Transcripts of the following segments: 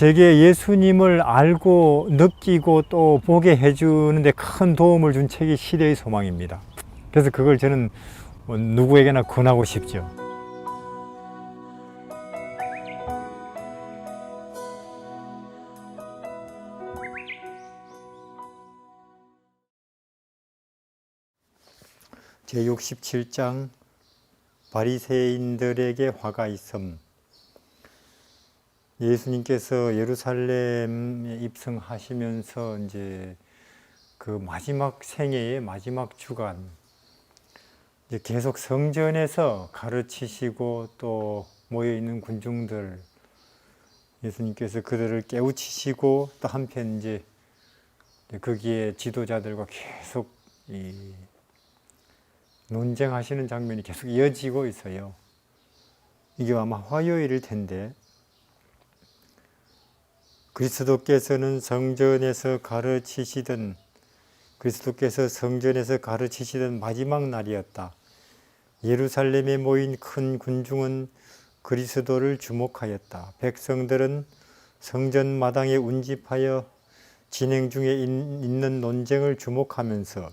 제게 예수님을 알고 느끼고 또 보게 해주는데 큰 도움을 준 책이 시대의 소망입니다. 그래서 그걸 저는 누구에게나 권하고 싶죠. 제67장 바리새인들에게 화가 있음. 예수님께서 예루살렘에 입성하시면서 이제 그 마지막 생애의 마지막 주간 이제 계속 성전에서 가르치시고 또 모여 있는 군중들 예수님께서 그들을 깨우치시고 또 한편 이제 거기에 지도자들과 계속 논쟁하시는 장면이 계속 이어지고 있어요. 이게 아마 화요일일 텐데 그리스도께서 성전에서 가르치시던 마지막 날이었다. 예루살렘에 모인 큰 군중은 그리스도를 주목하였다. 백성들은 성전 마당에 운집하여 진행 중에 있는 논쟁을 주목하면서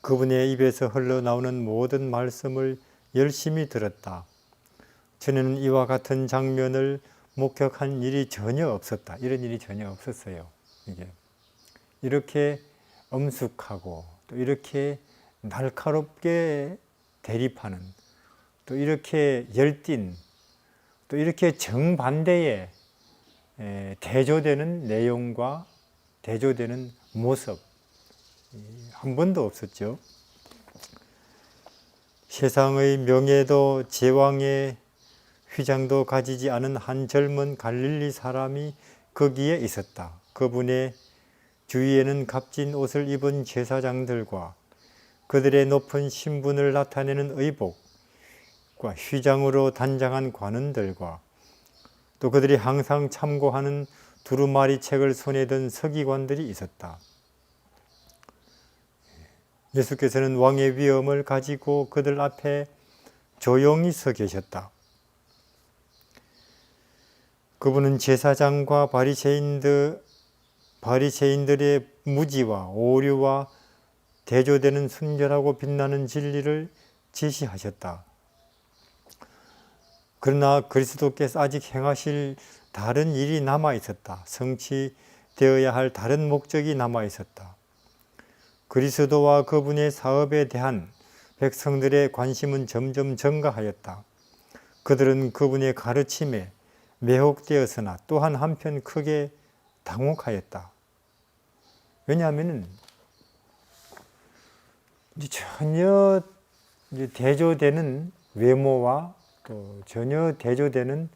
그분의 입에서 흘러나오는 모든 말씀을 열심히 들었다. 전에는 이와 같은 장면을 목격한 일이 전혀 없었다. 이런 일이 전혀 없었어요. 이렇게 엄숙하고 또 이렇게 날카롭게 대립하는 또 이렇게 열띤 또 이렇게 정반대의 대조되는 내용과 대조되는 모습 한 번도 없었죠. 세상의 명예도 제왕의 휘장도 가지지 않은 한 젊은 갈릴리 사람이 거기에 있었다. 그분의 주위에는 값진 옷을 입은 제사장들과 그들의 높은 신분을 나타내는 의복과 휘장으로 단장한 관원들과 또 그들이 항상 참고하는 두루마리 책을 손에 든 서기관들이 있었다. 예수께서는 왕의 위엄을 가지고 그들 앞에 조용히 서 계셨다. 그분은 제사장과 바리새인들의 무지와 오류와 대조되는 순결하고 빛나는 진리를 제시하셨다. 그러나 그리스도께서 아직 행하실 다른 일이 남아 있었다. 성취되어야 할 다른 목적이 남아 있었다. 그리스도와 그분의 사업에 대한 백성들의 관심은 점점 증가하였다. 그들은 그분의 가르침에 매혹되었으나 또한 한편 크게 당혹하였다. 왜냐하면 전혀 대조되는 외모와 또 전혀 대조되는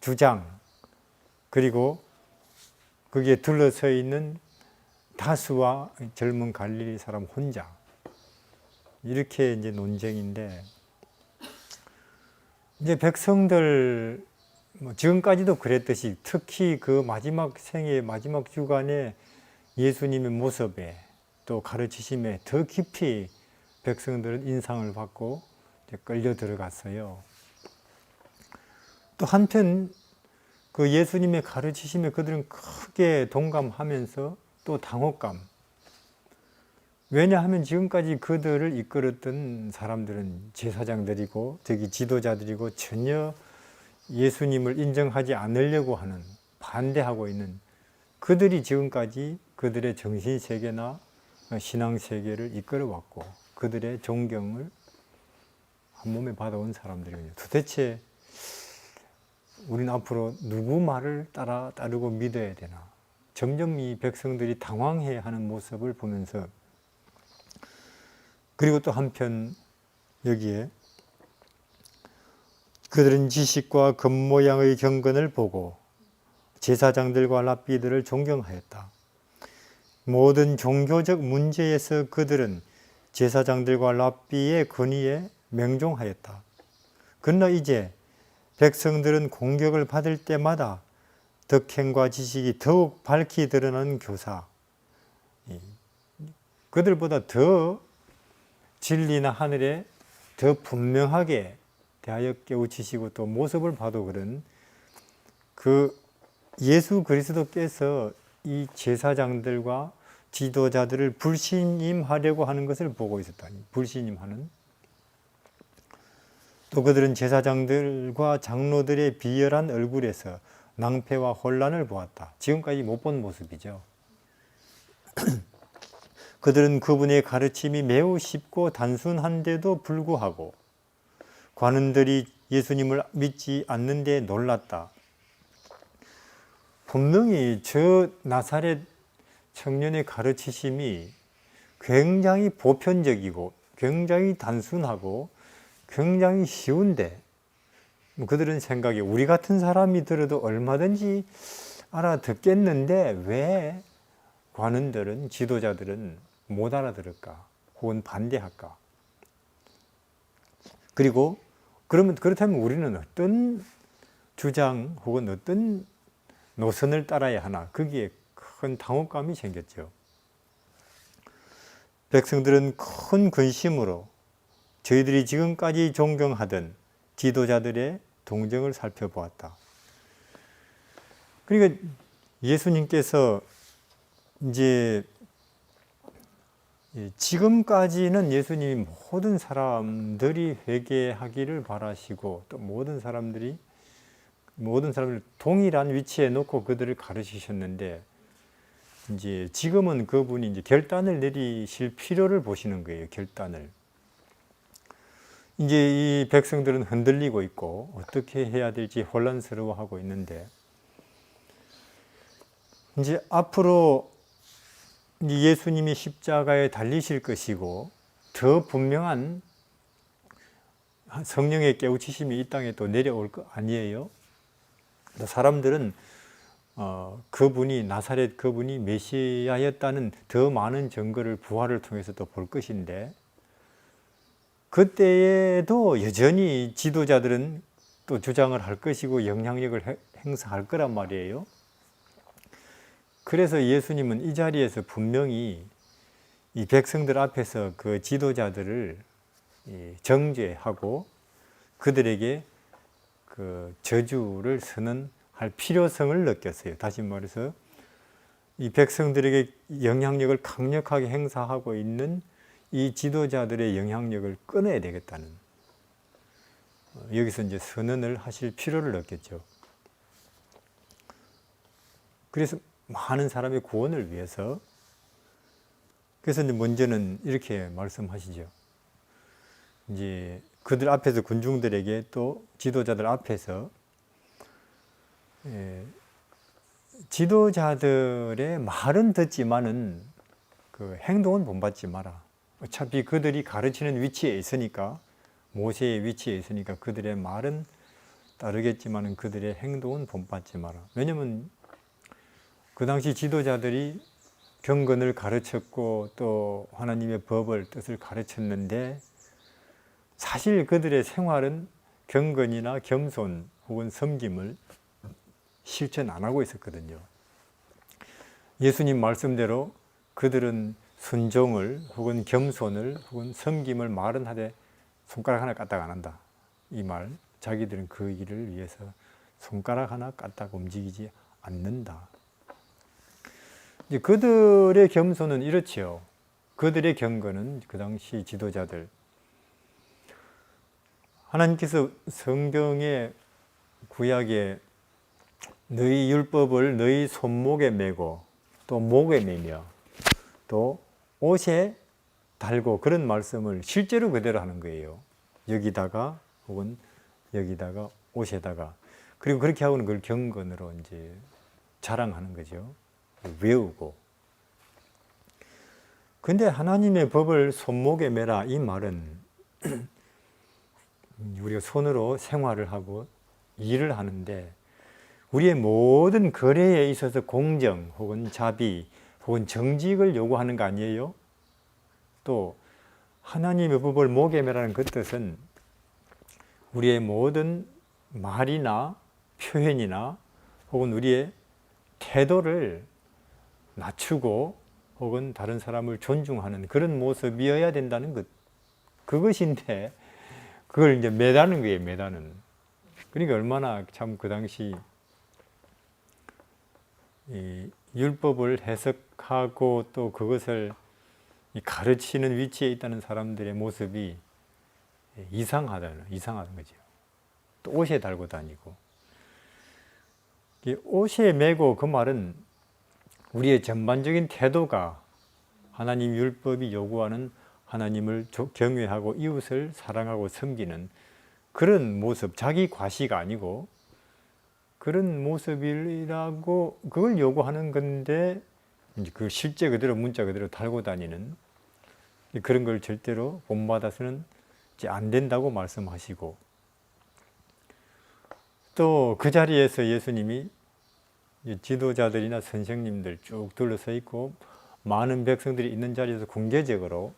주장 그리고 거기에 둘러서 있는 다수와 젊은 갈릴리 사람 혼자 이렇게 이제 논쟁인데 이제 백성들 지금까지도 그랬듯이 특히 그 마지막 생애 마지막 주간에 예수님의 모습에 또 가르치심에 더 깊이 백성들은 인상을 받고 끌려 들어갔어요. 또 한편 그 예수님의 가르치심에 그들은 크게 동감하면서 또 당혹감. 왜냐하면 지금까지 그들을 이끌었던 사람들은 제사장들이고 저기 지도자들이고 전혀 예수님을 인정하지 않으려고 하는 반대하고 있는 그들이 지금까지 그들의 정신세계나 신앙세계를 이끌어왔고 그들의 존경을 한 몸에 받아온 사람들이거든요. 도대체 우리는 앞으로 누구 말을 따르고 믿어야 되나. 점점 이 백성들이 당황해하는 모습을 보면서 그리고 또 한편 여기에 그들은 지식과 겉모양의 경건을 보고 제사장들과 랍비들을 존경하였다. 모든 종교적 문제에서 그들은 제사장들과 랍비의 권위에 맹종하였다. 그러나 이제 백성들은 공격을 받을 때마다 덕행과 지식이 더욱 밝히 드러나는 교사, 그들보다 더 진리나 하늘에 더 분명하게 대하여 깨우치시고 또 모습을 봐도 그런 그 예수 그리스도께서 이 제사장들과 지도자들을 불신임하려고 하는 것을 보고 있었다니, 불신임하는. 또 그들은 제사장들과 장로들의 비열한 얼굴에서 낭패와 혼란을 보았다. 지금까지 못 본 모습이죠. 그들은 그분의 가르침이 매우 쉽고 단순한데도 불구하고 관원들이 예수님을 믿지 않는데 놀랐다. 분명히 저 나사렛 청년의 가르치심이 굉장히 보편적이고 굉장히 단순하고 굉장히 쉬운데, 그들은 생각이 우리 같은 사람이 들어도 얼마든지 알아듣겠는데 왜 관원들은, 지도자들은 못 알아들을까 혹은 반대할까? 그리고 그렇다면 우리는 어떤 주장 혹은 어떤 노선을 따라야 하나, 거기에 큰 당혹감이 생겼죠. 백성들은 큰 근심으로 저희들이 지금까지 존경하던 지도자들의 동정을 살펴보았다. 그러니까 예수님께서 이제 지금까지는 예수님이 모든 사람들이 회개하기를 바라시고 또 모든 사람들을 동일한 위치에 놓고 그들을 가르치셨는데, 이제 지금은 그분이 이제 결단을 내리실 필요를 보시는 거예요. 결단을. 이제 이 백성들은 흔들리고 있고 어떻게 해야 될지 혼란스러워하고 있는데, 이제 앞으로 예수님이 십자가에 달리실 것이고 더 분명한 성령의 깨우치심이 이 땅에 또 내려올 거 아니에요. 사람들은 나사렛 그분이 메시아였다는 더 많은 증거를 부활을 통해서 또 볼 것인데, 그때에도 여전히 지도자들은 또 주장을 할 것이고 영향력을 행사할 거란 말이에요. 그래서 예수님은 이 자리에서 분명히 이 백성들 앞에서 그 지도자들을 정죄하고 그들에게 그 저주를 선언할 필요성을 느꼈어요. 다시 말해서 이 백성들에게 영향력을 강력하게 행사하고 있는 이 지도자들의 영향력을 끊어야 되겠다는, 여기서 이제 선언을 하실 필요를 느꼈죠. 그래서 많은 사람의 구원을 위해서, 그래서 이제 먼저는 이렇게 말씀하시죠. 이제 그들 앞에서, 군중들에게 또 지도자들 앞에서 지도자들의 말은 듣지만은 그 행동은 본받지 마라. 어차피 그들이 가르치는 위치에 있으니까, 모세의 위치에 있으니까 그들의 말은 따르겠지만은 그들의 행동은 본받지 마라. 왜냐면 그 당시 지도자들이 경건을 가르쳤고 또 하나님의 법을, 뜻을 가르쳤는데, 사실 그들의 생활은 경건이나 겸손 혹은 섬김을 실천 안 하고 있었거든요. 예수님 말씀대로 그들은 순종을 혹은 겸손을 혹은 섬김을 말은 하되 손가락 하나 까딱 안 한다. 이 말, 자기들은 그 일을 위해서 손가락 하나 까딱 움직이지 않는다. 이제 그들의 겸손은 이렇지요. 그들의 경건은, 그 당시 지도자들, 하나님께서 성경의 구약에 너희 율법을 너희 손목에 메고 또 목에 메며 또 옷에 달고, 그런 말씀을 실제로 그대로 하는 거예요. 여기다가 혹은 여기다가 옷에다가. 그리고 그렇게 하고는 그걸 경건으로 이제 자랑하는 거죠. 외우고. 근데 하나님의 법을 손목에 매라, 이 말은 우리가 손으로 생활을 하고 일을 하는데, 우리의 모든 거래에 있어서 공정 혹은 자비 혹은 정직을 요구하는 거 아니에요? 또 하나님의 법을 목에 매라는 그 뜻은 우리의 모든 말이나 표현이나 혹은 우리의 태도를 낮추고 혹은 다른 사람을 존중하는 그런 모습이어야 된다는 것, 그것인데 그걸 이제 매다는 거예요. 매다는. 그러니까 얼마나 참 그 당시 이 율법을 해석하고 또 그것을 가르치는 위치에 있다는 사람들의 모습이 이상한 거죠. 또 옷에 달고 다니고. 옷에 매고 그 말은 우리의 전반적인 태도가 하나님 율법이 요구하는 하나님을 경외하고 이웃을 사랑하고 섬기는 그런 모습, 자기 과시가 아니고 그런 모습이라고 그걸 요구하는 건데 그 실제 그대로 문자 그대로 달고 다니는 그런 걸 절대로 본받아서는 이제 안 된다고 말씀하시고, 또 그 자리에서 예수님이 지도자들이나 선생님들 쭉 둘러서 있고 많은 백성들이 있는 자리에서 공개적으로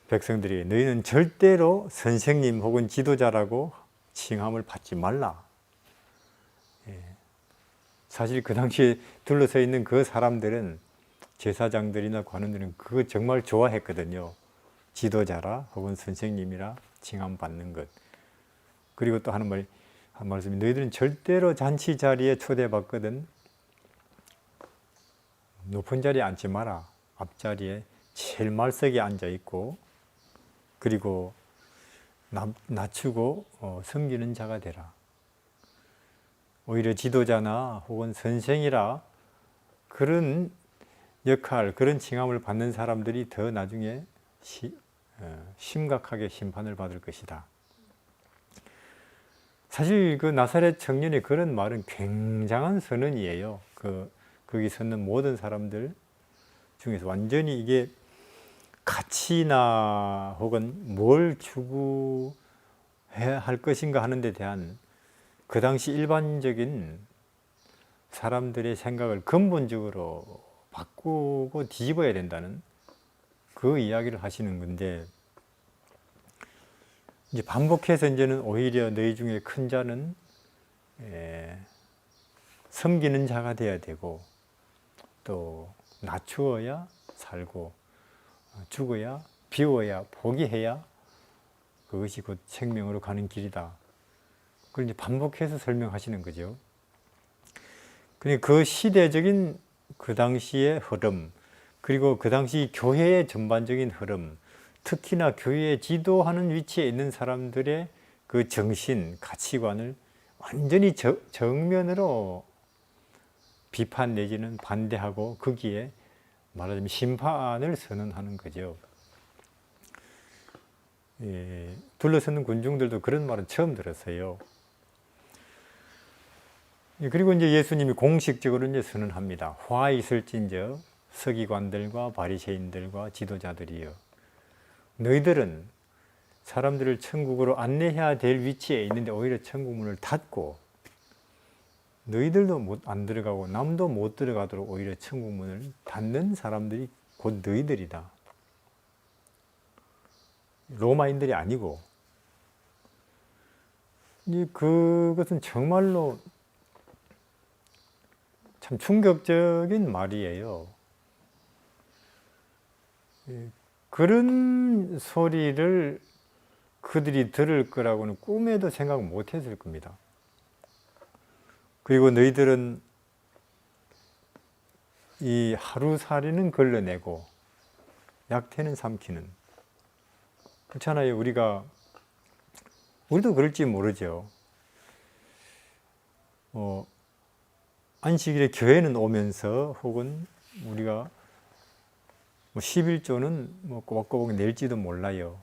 백성들이 너희는 절대로 선생님 혹은 지도자라고 칭함을 받지 말라. 사실 그 당시에 둘러서 있는 그 사람들은 제사장들이나 관원들은 그거 정말 좋아했거든요. 지도자라 혹은 선생님이라 칭함 받는 것. 그리고 또 하는 말씀이 너희들은 절대로 잔치 자리에 초대받거든 높은 자리에 앉지 마라. 앞자리에 제일 말석에 앉아 있고 그리고 낮추고 섬기는 자가 되라. 오히려 지도자나 혹은 선생이라 그런 역할, 그런 칭함을 받는 사람들이 더 나중에 심각하게 심판을 받을 것이다. 사실 그 나사렛 청년의 그런 말은 굉장한 선언이에요. 거기 섰는 모든 사람들 중에서 완전히 이게 가치나 혹은 뭘 추구해야 할 것인가 하는 데 대한 그 당시 일반적인 사람들의 생각을 근본적으로 바꾸고 뒤집어야 된다는 그 이야기를 하시는 건데, 이제 반복해서 이제는 오히려 너희 중에 큰 자는 섬기는 자가 되어야 되고 또 낮추어야 살고 죽어야 비워야 포기해야 그것이 곧 생명으로 가는 길이다. 그걸 이제 반복해서 설명하시는 거죠. 그러니까 그 시대적인 그 당시의 흐름, 그리고 그 당시 교회의 전반적인 흐름, 특히나 교회에 지도하는 위치에 있는 사람들의 그 정신, 가치관을 완전히 정면으로 비판 내지는 반대하고 거기에 말하자면 심판을 선언하는 거죠. 둘러서는 군중들도 그런 말은 처음 들었어요. 그리고 이제 예수님이 공식적으로 이제 선언합니다. 화 있을진저 서기관들과 바리새인들과 지도자들이여, 너희들은 사람들을 천국으로 안내해야 될 위치에 있는데 오히려 천국 문을 닫고 너희들도 안 들어가고 남도 못 들어가도록 오히려 천국 문을 닫는 사람들이 곧 너희들이다. 로마인들이 아니고. 그것은 정말로 참 충격적인 말이에요. 그런 소리를 그들이 들을 거라고는 꿈에도 생각 못 했을 겁니다. 그리고 너희들은 이 하루살이는 걸러내고 약태는 삼키는. 그렇잖아요. 우리도 그럴지 모르죠. 안식일에 교회는 오면서 혹은 우리가 11조는 꼬박꼬박 낼지도 몰라요.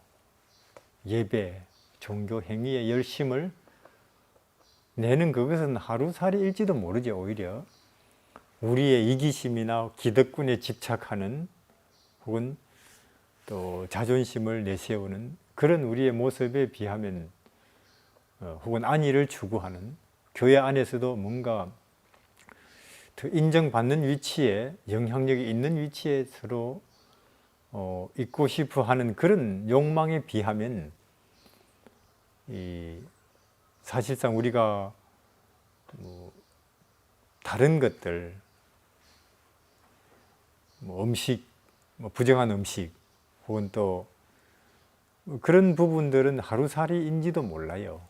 예배, 종교 행위의 열심을 내는 그것은 하루살이일지도 모르죠. 오히려 우리의 이기심이나 기득권에 집착하는 혹은 또 자존심을 내세우는 그런 우리의 모습에 비하면 혹은 안위를 추구하는 교회 안에서도 뭔가 더 인정받는 위치에 영향력이 있는 위치에 서로 있고 싶어 하는 그런 욕망에 비하면 사실상 우리가 다른 것들 음식, 부정한 음식 혹은 또 그런 부분들은 하루살이인지도 몰라요.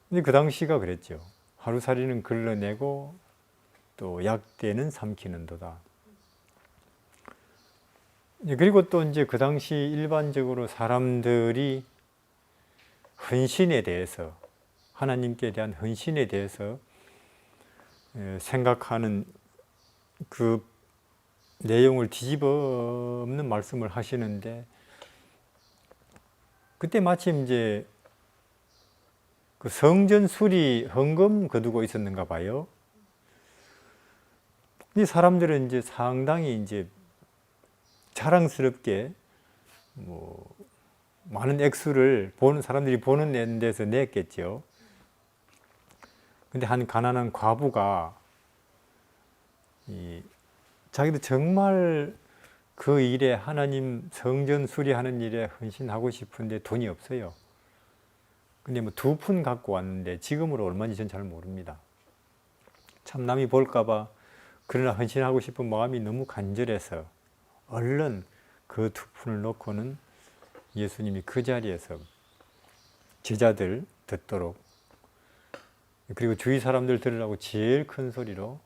근데 그 당시가 그랬죠. 하루살이는 걸러내고 또 약대는 삼키는도다. 그리고 또 이제 그 당시 일반적으로 사람들이 헌신에 대해서, 하나님께 대한 헌신에 대해서 생각하는 그 내용을 뒤집어 엎는 말씀을 하시는데, 그때 마침 이제 그 성전 수리 헌금 거두고 있었는가 봐요. 이 사람들은 이제 상당히 이제 자랑스럽게 뭐 많은 액수를 보는 사람들이 보는 데서 냈겠죠. 근데 한 가난한 과부가 자기도 정말 그 일에, 하나님 성전 수리하는 일에 헌신하고 싶은데 돈이 없어요. 근데 뭐 2푼 갖고 왔는데 지금으로 얼마인지 전 잘 모릅니다. 참 남이 볼까봐 그러나 헌신하고 싶은 마음이 너무 간절해서 얼른 그 2푼을 놓고는 예수님이 그 자리에서 제자들 듣도록, 그리고 주위 사람들 들으라고 제일 큰 소리로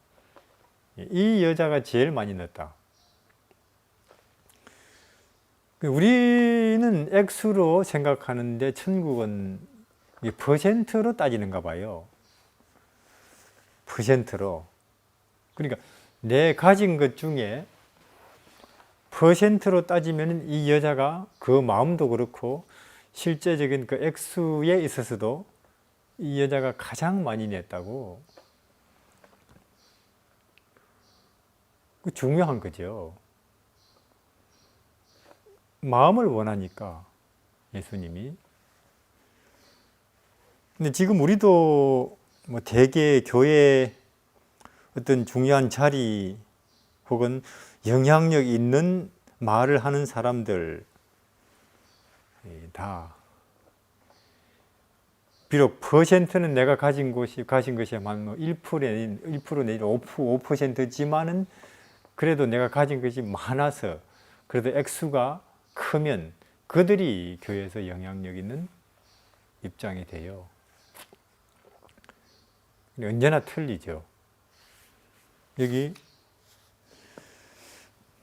이 여자가 제일 많이 넣었다. 우리는 액수로 생각하는데 천국은 퍼센트로 따지는가 봐요. 퍼센트로. 그러니까 내 가진 것 중에 퍼센트로 따지면 이 여자가 그 마음도 그렇고 실제적인 그 액수에 있어서도 이 여자가 가장 많이 냈다고. 중요한 거죠. 마음을 원하니까 예수님이. 근데 지금 우리도 뭐 대개 교회 어떤 중요한 자리 혹은 영향력 있는 말을 하는 사람들 다 비록 퍼센트는 내가 가진 것이 한 1% 내지 5%지만은 그래도 내가 가진 것이 많아서, 그래도 액수가 크면 그들이 교회에서 영향력 있는 입장이 돼요. 언제나 틀리죠. 여기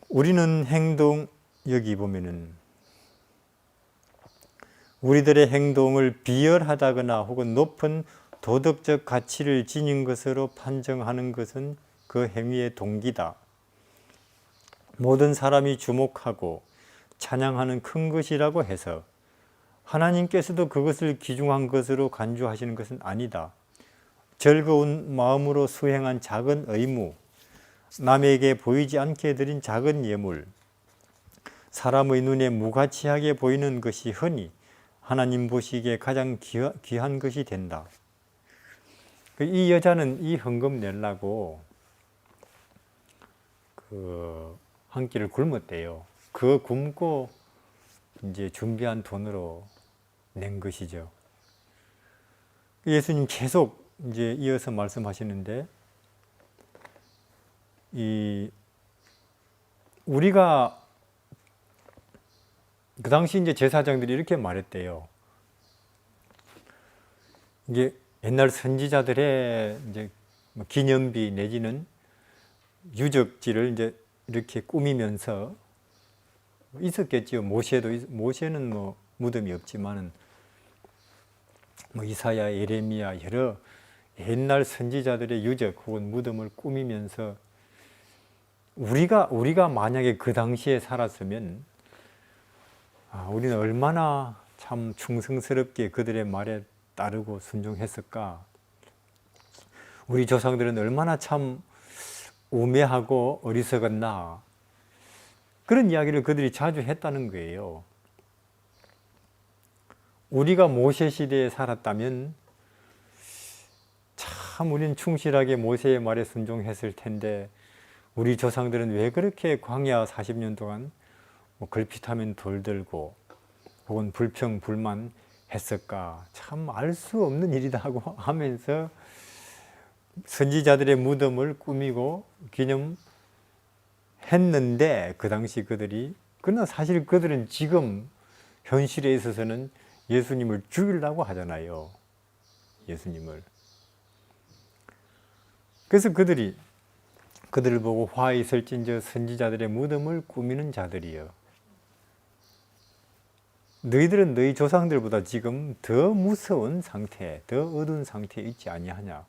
우리는 행동, 여기 보면은 우리들의 행동을 비열하다거나 혹은 높은 도덕적 가치를 지닌 것으로 판정하는 것은 그 행위의 동기다. 모든 사람이 주목하고 찬양하는 큰 것이라고 해서 하나님께서도 그것을 귀중한 것으로 간주하시는 것은 아니다. 즐거운 마음으로 수행한 작은 의무, 남에게 보이지 않게 드린 작은 예물, 사람의 눈에 무가치하게 보이는 것이 흔히 하나님 보시기에 가장 귀한 것이 된다. 이 여자는 이 헌금 내려고 한 끼를 굶었대요. 그 굶고 이제 준비한 돈으로 낸 것이죠. 예수님 계속 이제 이어서 말씀하시는데, 우리가 그 당시 이제 제사장들이 이렇게 말했대요. 이게 옛날 선지자들의 이제 기념비 내지는 유적지를 이제 이렇게 꾸미면서 있었겠지요. 모세는 뭐 무덤이 없지만은 뭐 이사야, 예레미야 여러 옛날 선지자들의 유적 혹은 무덤을 꾸미면서 우리가 만약에 그 당시에 살았으면 우리는 얼마나 참 충성스럽게 그들의 말에 따르고 순종했을까. 우리 조상들은 얼마나 참 우매하고 어리석었나. 그런 이야기를 그들이 자주 했다는 거예요. 우리가 모세 시대에 살았다면 참 우리는 충실하게 모세의 말에 순종했을 텐데 우리 조상들은 왜 그렇게 광야 40년 동안 걸핏하면 돌 들고 혹은 불평 불만 했을까. 참 알 수 없는 일이다 하고 하면서 선지자들의 무덤을 꾸미고 기념했는데 그 당시 그들이, 그러나 사실 그들은 지금 현실에 있어서는 예수님을 죽이려고 하잖아요. 예수님을. 그래서 그들을 보고 화 있을진저 선지자들의 무덤을 꾸미는 자들이여. 너희들은 너희 조상들보다 지금 더 무서운 상태, 더 어두운 상태에 있지 아니하냐.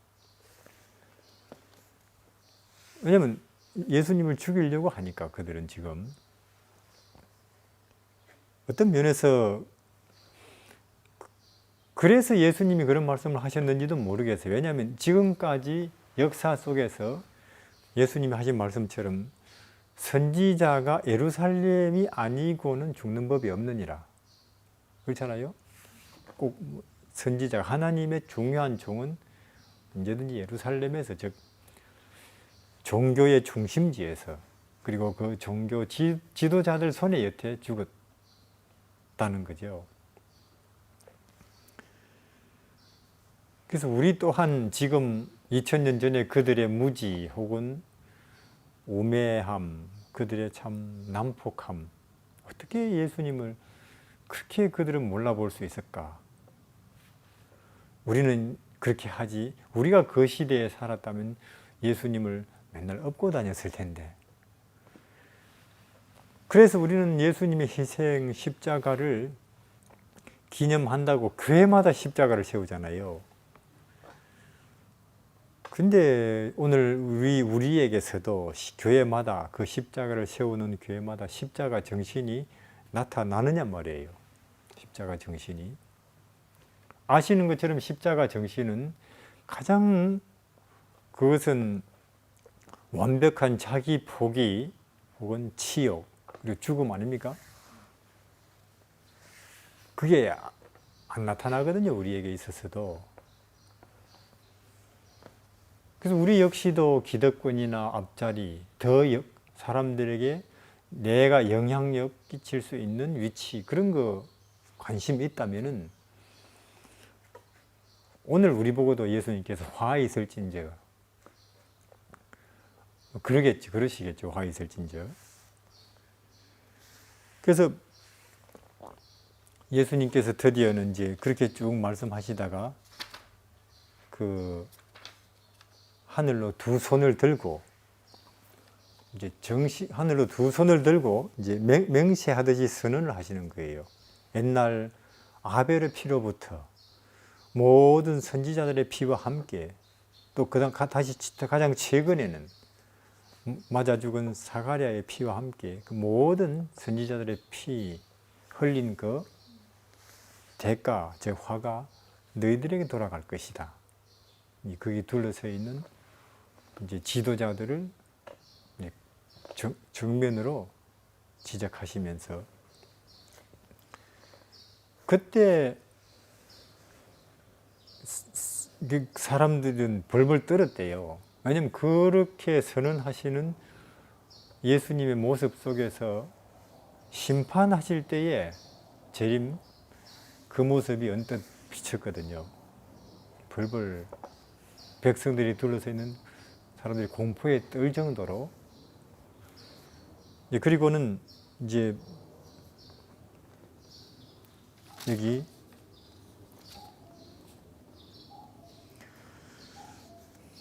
왜냐하면 예수님을 죽이려고 하니까 그들은 지금 어떤 면에서 그래서 예수님이 그런 말씀을 하셨는지도 모르겠어요. 왜냐하면 지금까지 역사 속에서 예수님이 하신 말씀처럼 선지자가 예루살렘이 아니고는 죽는 법이 없느니라. 그렇잖아요. 꼭 선지자, 하나님의 중요한 종은 언제든지 예루살렘에서, 즉 종교의 중심지에서, 그리고 그 종교 지도자들 손에 여태 죽었다는 거죠. 그래서 우리 또한 지금 2000년 전에 그들의 무지 혹은 우매함, 그들의 참 난폭함, 어떻게 예수님을 그렇게 그들은 몰라볼 수 있을까? 우리는 그렇게 하지, 우리가 그 시대에 살았다면 예수님을 맨날 업고 다녔을 텐데. 그래서 우리는 예수님의 희생 십자가를 기념한다고 교회마다 십자가를 세우잖아요. 근데 오늘 우리에게서도 교회마다 그 십자가를 세우는 교회마다 십자가 정신이 나타나느냐 말이에요. 십자가 정신이. 아시는 것처럼 십자가 정신은 가장 그것은 완벽한 자기 포기 혹은 치욕 그리고 죽음 아닙니까? 그게 안 나타나거든요. 우리에게 있어서도. 그래서 우리 역시도 기득권이나 앞자리, 더 사람들에게 내가 영향력 끼칠 수 있는 위치, 그런 거 관심이 있다면은 오늘 우리 보고도 예수님께서 화 있을진저, 그러시겠죠. 화 있을진저. 그래서 예수님께서 드디어는 이제 그렇게 쭉 말씀하시다가 그 하늘로 두 손을 들고 이제 하늘로 두 손을 들고 이제 맹세하듯이 선언을 하시는 거예요. 옛날 아벨의 피로부터 모든 선지자들의 피와 함께 또 다시 가장 최근에는 맞아 죽은 사가랴의 피와 함께 그 모든 선지자들의 피 흘린 그 대가, 즉 화가 너희들에게 돌아갈 것이다. 거기 둘러서 있는 이제 지도자들을 정면으로 지적하시면서 그때 사람들은 벌벌 떨었대요. 왜냐하면 그렇게 선언하시는 예수님의 모습 속에서 심판하실 때에 재림 그 모습이 언뜻 비쳤거든요. 벌벌 백성들이 둘러서 있는 사람들이 공포에 떨 정도로. 그리고는 이제 여기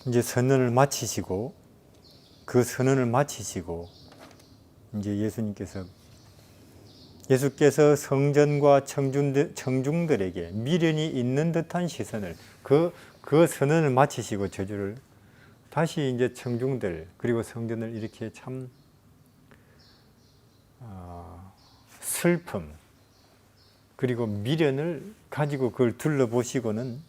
이제 선언을 마치시고 그 선언을 마치시고 이제 예수께서 성전과 청중들에게 미련이 있는 듯한 시선을 그 선언을 마치시고 저주를 다시 이제 청중들 그리고 성전을 이렇게 참 슬픔 그리고 미련을 가지고 그걸 둘러보시고는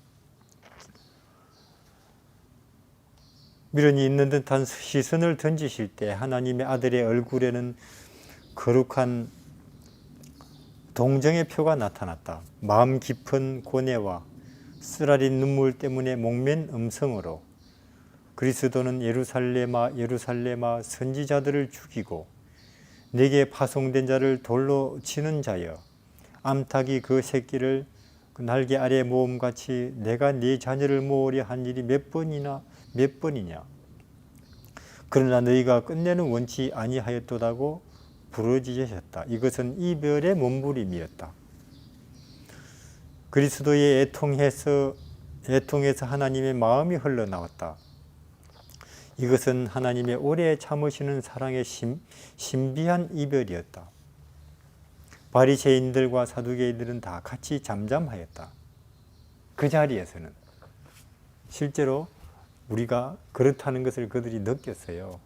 미련이 있는 듯한 시선을 던지실 때 하나님의 아들의 얼굴에는 거룩한 동정의 표가 나타났다. 마음 깊은 고뇌와 쓰라린 눈물 때문에 목맨 음성으로 그리스도는 예루살렘아 예루살렘아 선지자들을 죽이고 내게 파송된 자를 돌로 치는 자여 암탉이 그 새끼를 그 날개 아래 모음같이 내가 네 자녀를 모으려 한 일이 몇 번이냐 그러나 너희가 끝내는 원치 아니하였도다고 부르짖으셨다. 이것은 이별의 몸부림이었다. 그리스도의 애통에서 하나님의 마음이 흘러나왔다. 이것은 하나님의 오래 참으시는 사랑의 신비한 이별이었다. 바리새인들과 사두개인들은 다 같이 잠잠하였다. 그 자리에서는 실제로 우리가 그렇다는 것을 그들이 느꼈어요.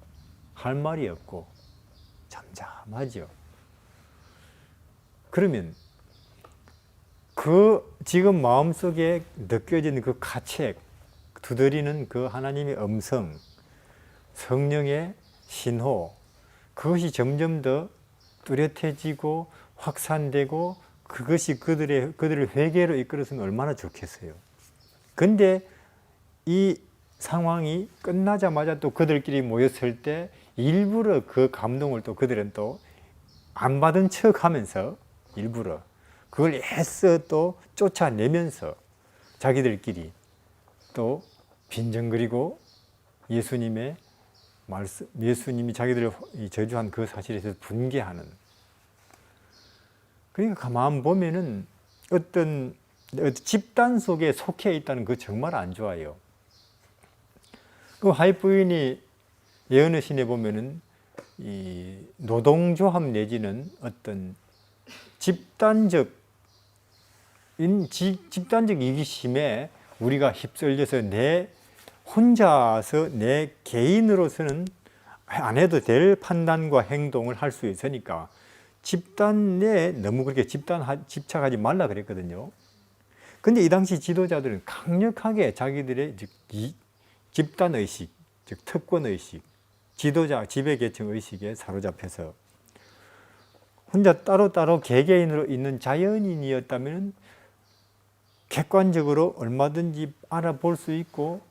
할 말이 없고 잠잠하죠. 그러면 그 지금 마음속에 느껴지는 그 가책, 두드리는 그 하나님의 음성, 성령의 신호, 그것이 점점 더 뚜렷해지고 확산되고 그것이 그들을 회개로 이끌었으면 얼마나 좋겠어요. 근데 이 상황이 끝나자마자 또 그들끼리 모였을 때 일부러 그 감동을 또 그들은 또 안 받은 척 하면서 일부러 그걸 애써 또 쫓아내면서 자기들끼리 또 빈정거리고 예수님이 자기들을 저주한 그 사실에 대해서 분개하는. 그러니까 가만 보면은 어떤 집단 속에 속해 있다는 거 정말 안 좋아요. 그 하이프인이 예언의 신에 보면은 이 노동조합 내지는 어떤 집단적 이기심에 우리가 휩쓸려서 혼자서 내 개인으로서는 안 해도 될 판단과 행동을 할 수 있으니까 집단에 너무 그렇게 집착하지 말라 그랬거든요. 근데 이 당시 지도자들은 강력하게 자기들의 집단의식, 즉 특권의식, 지배계층의식에 사로잡혀서 혼자 따로따로 개개인으로 있는 자연인이었다면 객관적으로 얼마든지 알아볼 수 있고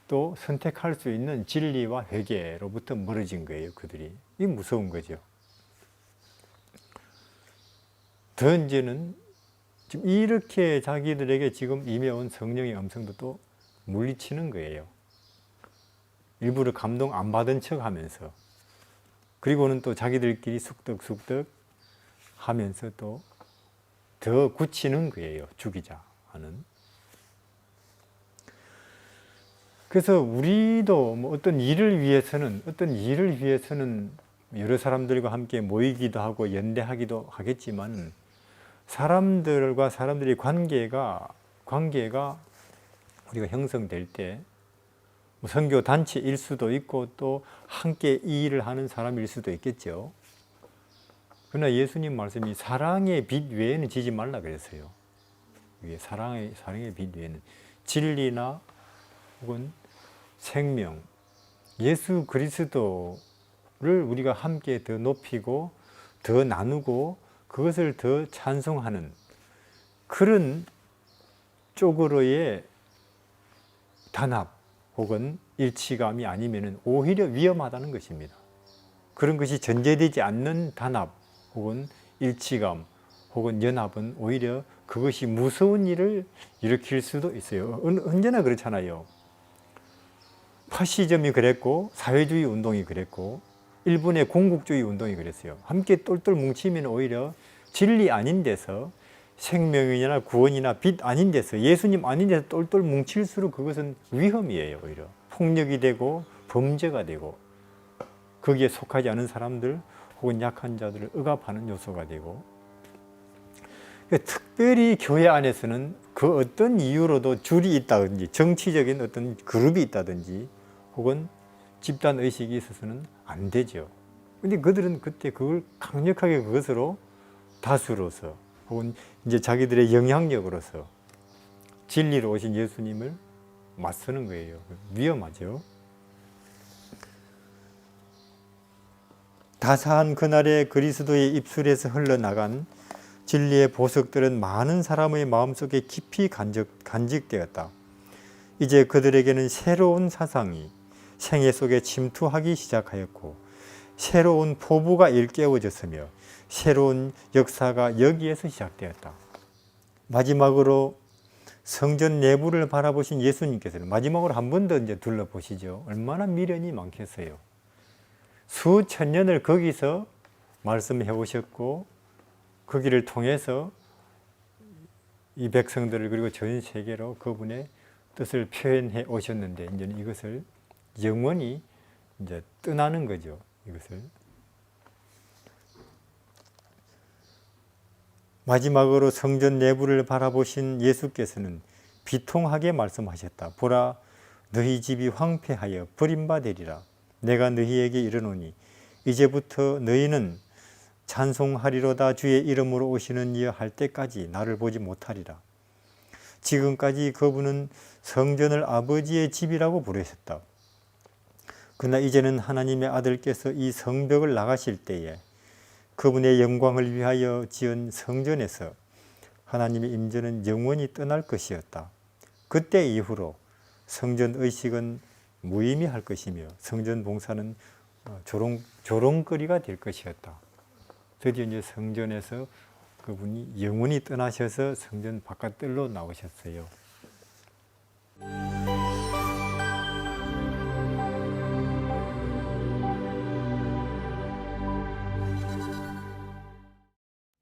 또 선택할 수 있는 진리와 회개로부터 멀어진 거예요, 그들이. 이게 무서운 거죠. 더 이제는 지금 이렇게 자기들에게 지금 임해온 성령의 음성도 또 물리치는 거예요. 일부러 감동 안 받은 척 하면서. 그리고는 또 자기들끼리 쑥덕쑥덕 하면서 또 더 굳히는 거예요, 죽이자 하는. 그래서 우리도 뭐 어떤 일을 위해서는 여러 사람들과 함께 모이기도 하고 연대하기도 하겠지만 사람들과 사람들의 관계가 우리가 형성될 때 선교 단체일 수도 있고 또 함께 이 일을 하는 사람일 수도 있겠죠. 그러나 예수님 말씀이 사랑의 빛 외에는 지지 말라 그랬어요. 사랑의 빛 외에는 진리나 혹은 생명, 예수 그리스도를 우리가 함께 더 높이고 더 나누고 그것을 더 찬송하는 그런 쪽으로의 단합 혹은 일치감이 아니면 오히려 위험하다는 것입니다. 그런 것이 전제되지 않는 단합 혹은 일치감 혹은 연합은 오히려 그것이 무서운 일을 일으킬 수도 있어요. 언제나 그렇잖아요. 파시즘이 그랬고 사회주의 운동이 그랬고 일본의 공국주의 운동이 그랬어요. 함께 똘똘 뭉치면 오히려 진리 아닌 데서 생명이나 구원이나 빛 아닌 데서 예수님 아닌 데서 똘똘 뭉칠수록 그것은 위험이에요. 오히려 폭력이 되고 범죄가 되고 거기에 속하지 않은 사람들 혹은 약한 자들을 억압하는 요소가 되고, 특별히 교회 안에서는 그 어떤 이유로도 줄이 있다든지 정치적인 어떤 그룹이 있다든지 혹은 집단 의식이 있어서는 안 되죠. 근데 그들은 그때 그걸 강력하게 그것으로 다수로서 혹은 이제 자기들의 영향력으로서 진리로 오신 예수님을 맞서는 거예요. 위험하죠. 다사한 그날의 그리스도의 입술에서 흘러나간 진리의 보석들은 많은 사람의 마음속에 깊이 간직되었다. 이제 그들에게는 새로운 사상이 생애 속에 침투하기 시작하였고 새로운 포부가 일깨워졌으며 새로운 역사가 여기에서 시작되었다. 마지막으로 성전 내부를 바라보신 예수님께서는 마지막으로 한 번 더 이제 둘러보시죠. 얼마나 미련이 많겠어요. 수천 년을 거기서 말씀해 오셨고 거기를 통해서 이 백성들을 그리고 전 세계로 그분의 뜻을 표현해 오셨는데 이제는 이것을 영원히 이제 떠나는 거죠. 이것을. 마지막으로 성전 내부를 바라보신 예수께서는 비통하게 말씀하셨다. 보라, 너희 집이 황폐하여 버림받으리라. 내가 너희에게 이르노니 이제부터 너희는 찬송하리로다. 주의 이름으로 오시는 이여 할 때까지 나를 보지 못하리라. 지금까지 그분은 성전을 아버지의 집이라고 부르셨다. 그러나 이제는 하나님의 아들께서 이 성벽을 나가실 때에 그분의 영광을 위하여 지은 성전에서 하나님의 임재는 영원히 떠날 것이었다. 그때 이후로 성전 의식은 무의미할 것이며 성전 봉사는 조롱거리가 될 것이었다. 드디어 이제 성전에서 그분이 영원히 떠나셔서 성전 바깥들로 나오셨어요.